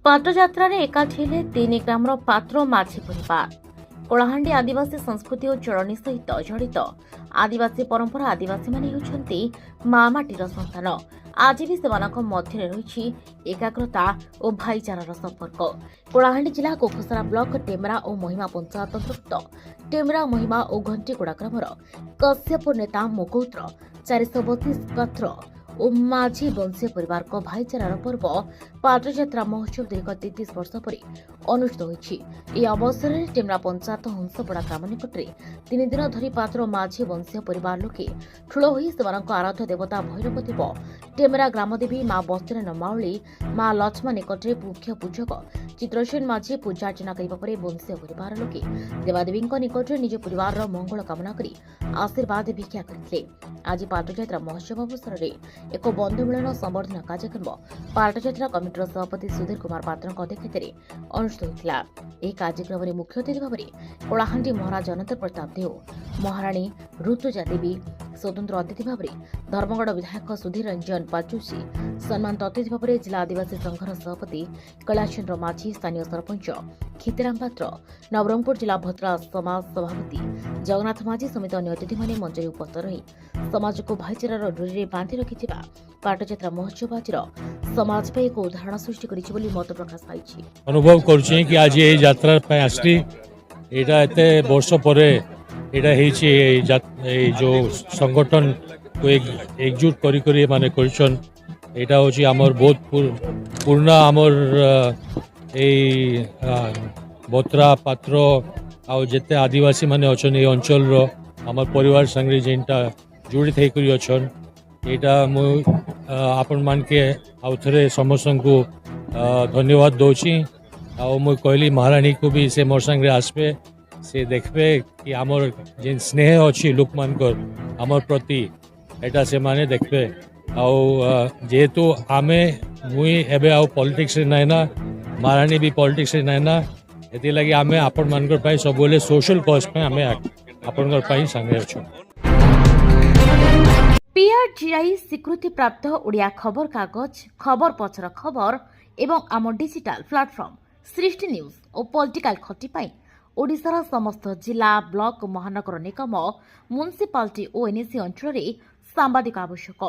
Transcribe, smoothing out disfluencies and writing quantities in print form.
ପାଟଯାତ୍ରାରେ ଏକାଠି ହେଲେ ତିନି ଗ୍ରାମର ପାତ୍ର ମାଝୀ ପରିବାର। କଳାହାଣ୍ଡି ଆଦିବାସୀ ସଂସ୍କୃତି ଓ ଚଳଣି ସହିତ ଜଡ଼ିତ ଆଦିବାସୀ ପରମ୍ପରା। ଆଦିବାସୀମାନେ ହେଉଛନ୍ତି ମା ମାଟିର ସନ୍ତାନ। ଆଜି ବି ସେମାନଙ୍କ ମଧ୍ୟରେ ରହିଛି ଏକାଗ୍ରତା ଓ ଭାଇଚାରାର ସମ୍ପର୍କ। କଳାହାଣ୍ଡି ଜିଲ୍ଲା କୋକସରା ବ୍ଲକ ଟେମରା ଓ ମହିମା ପଞ୍ଚାୟତ ଅନ୍ତର୍ଗତ ଟେମରା, ମହିମା ଓ ଘଣ୍ଟିଗୁଡ଼ା ଗ୍ରାମର କଶ୍ୟପ ନେତା ମୁଗୌତ୍ର 432 ପାତ୍ର ଓ ମାଝୀ ବଂଶୀୟ ପରିବାରଙ୍କ ଭାଇଚାରାର ପର୍ବ ପାଟଯାତ୍ରା ମହୋତ୍ସବ ଦୀର୍ଘ 33 ବର୍ଷ ପରେ ଅନୁଷ୍ଠିତ ହୋଇଛି। ଏହି ଅବସରରେ ଟେମରା ପଞ୍ଚାୟତ ହଂସପଡ଼ା ଗ୍ରାମ ନିକଟରେ 3 ଦିନ ଧରି ପାତ୍ର ଓ ମାଝୀ ବଂଶୀୟ ପରିବାର ଲୋକେ ଠୁଳ ହୋଇ ସେମାନଙ୍କ ଆରାଧ୍ୟ ଦେବତା ଭୈରବ ଦେବ, ଟେମରା ଗ୍ରାମଦେବୀ ମା ବସ୍ତିରାନ ମାଉଳି, ମା ଲକ୍ଷ୍ମା ନିକଟରେ ମୁଖ୍ୟ ପୂଜକ ଚିତ୍ରସେନ ମାଝୀ ପୂଜାର୍ଚ୍ଚନା କରିବା ପରେ ବଂଶୀୟ ପରିବାର ଲୋକେ ଦେବାଦେବୀଙ୍କ ନିକଟରେ ନିଜ ପରିବାରର ମଙ୍ଗଳ କାମନା କରି ଆଶୀର୍ବାଦ ଭିକ୍ଷା କରିଥିଲେ। ଆଜି ପାଟଯାତ୍ରା ମହୋତ୍ସବ ଅବସରରେ ଏକ ବନ୍ଧୁ ମିଳନ ସମ୍ବର୍ଦ୍ଧନା କାର୍ଯ୍ୟକ୍ରମ ପାଟଯାତ୍ରା କମିଟିର ସଭାପତି ସୁଧୀର କୁମାର ପାତ୍ରଙ୍କ ଅଧ୍ୟକ୍ଷତାରେ ଅନୁଷ୍ଠିତ ହୋଇଥିଲା। ଏହି କାର୍ଯ୍ୟକ୍ରମରେ ମୁଖ୍ୟ ଅତିଥି ଭାବରେ କଳାହାଣ୍ଡି ମହାରାଜ ଅନନ୍ତ ପ୍ରତାପ ଦେଓ, ମହାରାଣୀ ଋତୁଜା ଦେବୀ, ସ୍ୱତନ୍ତ୍ର ଅତିଥି ଭାବରେ ଧର୍ମଗଡ଼ ବିଧାୟକ ସୁଧୀର ରଞ୍ଜନ ପାଚୁସି, ସମ୍ମାନିତ ଅତିଥି ଭାବରେ ଜିଲ୍ଲା ଆଦିବାସୀ ସଂଘର ସଭାପତି କୈଳାସଚନ୍ଦ୍ର ମାଝୀ, ସ୍ଥାନୀୟ ସରପଞ୍ଚ କ୍ଷିତିରାମ ପାତ୍ର, ନବରଙ୍ଗପୁର ଜିଲ୍ଲା ଭତ୍ରା ସମାଜ ସଭାପତି ଜଗନ୍ନାଥ ମାଝୀ ସମେତ ଅନ୍ୟ ଅତିଥିମାନେ ମଞ୍ଚରେ ଉପସ୍ଥିତ ରହି ସମାଜକୁ ଭାଇଚାରାର ଡୋରିରେ ବାନ୍ଧି ରଖିଥିବା ପାଟଯାତ୍ରା ମହୋତ୍ସବ ଆଜିର ସମାଜ ପାଇଁ ଏକ ଉଦାହରଣ ସୃଷ୍ଟି କରିଛି ବୋଲି ମତ ପ୍ରକାଶ ପାଇଛି। ଅନୁଭବ କରୁଛି କି ଆଜି ଏହି ଯାତ୍ରା ପାଇଁ ଆସିଲି। ଏଇଟା ଏତେ ବର୍ଷ ପରେ ଏଇଟା ହେଇଛି। ଏଇ ଯୋଉ ସଂଗଠନକୁ एकजुट କରି ମାନେ କରିଛନ୍। ଏଇଟା ହଉଛି ଆମର ବହୁତ ପୁରୁଣା ଆମର ଏଇ ବତ୍ରା ପାତ୍ର ଆଉ ଯେତେ ଆଦିବାସୀ ମାନେ ଅଛନ୍ତି ଏଇ ଅଞ୍ଚଳର ଆମର ପରିବାର ସାଙ୍ଗରେ ଯେନ୍ଟା ଜଡ଼ିତ ହେଇକରି ଅଛନ୍। ଏଇଟା ମୁଁ ଆପଣମାନକେ ଆଉ ଥରେ ସମସ୍ତଙ୍କୁ ଧନ୍ୟବାଦ ଦଉଛି। ଆଉ ମୁଁ କହିଲି ମହାରାଣୀକୁ ବି ସେ ମୋର ସାଙ୍ଗରେ ଆସିବେ, ସେ ଦେଖିବେ କି ଆମର ଯେନ୍ ସ୍ନେହ ଅଛି ଲୋକମାନଙ୍କର ଆମର ପ୍ରତି, ଏଇଟା ସେମାନେ ଦେଖିବେ। ଆଉ ଯେହେତୁ ମୁଇଁ ଏବେ ଆଉ ପଲିଟିକ୍ସରେ ନାଇଁ ନା, ମହାରାଣୀ ବି ପଲିଟିକ୍ସରେ ନାଇଁ ନା, ଏଥିଲାଗି ଆମେ ଆପଣମାନଙ୍କର ପାଇଁ ସବୁବେଳେ ସୋସିଆଲ କଜ୍ ପାଇଁ ଆମେ ଆପଣଙ୍କର ପାଇଁ ସାଙ୍ଗରେ ଅଛୁ। PRGI ସ୍ୱୀକୃତିପ୍ରାପ୍ତ ଓଡ଼ିଆ ଖବରକାଗଜ ଖବର ପଛର ଖବର ଏବଂ ଆମ ଡିଜିଟାଲ ପ୍ଲାଟଫର୍ମ ସୃଷ୍ଟି ନ୍ୟୁଜ ଓ ପଲିଟିକାଲ ଖଟି ପାଇଁ ଓଡ଼ିଶାର ସମସ୍ତ ଜିଲ୍ଲା, ବ୍ଲକ, ମହାନଗର ନିଗମ, ମ୍ୟୁନିସିପାଲିଟି ଓ NAC ଅଞ୍ଚଳରେ ସାମ୍ବାଦିକ ଆବଶ୍ୟକ।